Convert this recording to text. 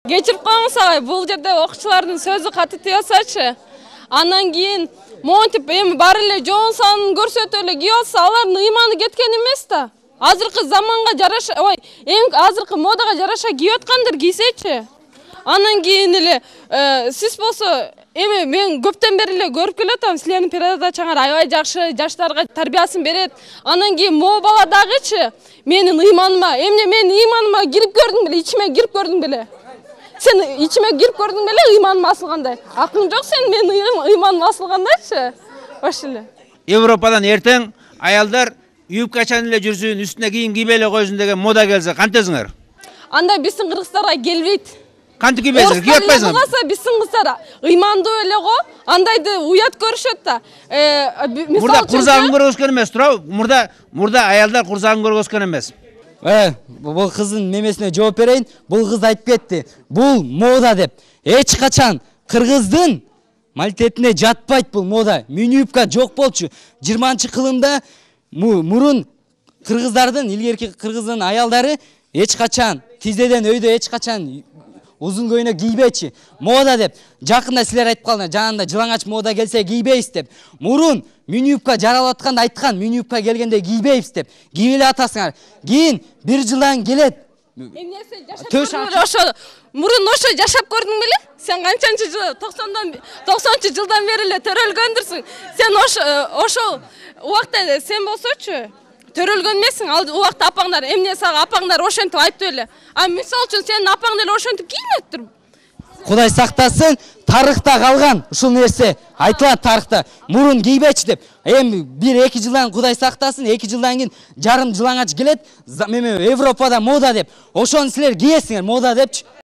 Кечирип коюңуз агай, бул жерде окуучулардын сөзү каты тийсачы. Андан кийин монтип эми бар эле жоон санын көрсөтүп эле кийип алса, алардын ыйманы кеткен эмес да. Азыркы заманга жараша, эң азыркы модага жараша кийип аткандыр кийсечи. Андан кийин эле сиз болсо эми мен көптөн бери эле көрүп келатам, силердин передачаңар аябай жакшы, жаштарга тарбиясын берет. Андан кийин могу бала дагычы менин ыйманыма, эмне менин ыйманыма кирип көрдүң беле, ичиме кирип көрдүң беле? Сен ичиме кирип көрдүң беле ыйманым асылгандай? Акың жок сен менин ыйманым асылгандайчы? Ошо эле. Европадан эртең аялдар юбкачан эле жүрсүн, үстүнө кийим кийбей эле койсун деген мода келсе кантесиңер? Анда биздин кыргыздарга келбейт. Кантип кийбейсиңер? Кийип атпайсыңар? Орустар биздин кыздар ыймандуу эле го, андайды уят көрүшөт да. Мурда курзагын көргөзгөн эмес, туурабы? Мурда аялдар курзагын көргөзгөн эмес. Бул кыздын мемесине жооп берейин. Бул кыз айтып кетти. Бул мода деп. Эч качан кыргыздын малтетине жатпайт бул мода. Мини-юбка жок болчу. 20-кылымда мурун кыргыздардын, илгерки кыргыздын аялдары эч качан тизеден өйдө эч качан узун көйнөк кийбечи. Мода деп. Жакында силер айтып калдыңар, жанында жылаңач мода келсе кийбейбиз деп. Мурун мини-юбка жаралып атканда айткан, мини-юбка келгенде кийбейбиз деп. Кийип эле атасыңар. Кийин бир жылдан келет. Эмнесе жашап көрдүң? Ошо мурун ошо жашап көрдүң беле? Сен канчанчы жыл 90-жылдан бери эле төрөлгөндүрсүң. Сен ошол убакта сен болсочу төрөлгөн эмессиң. Ал убакта апаңдар эмне сага апаңдар ошентип айтты эле. А мисалы үчүн сенин апаң деле ошентип киймептир. Кудай сактасын, тарыхта калган ушул нерсе айтылат тарыхта. Мурун кийбечи деп. Эми 1-2 жылдан Кудай сактасын, 2 жылдан кийин жарым жылаңач келет. Европада мода деп. Ошону силер кийесиңер мода депчи.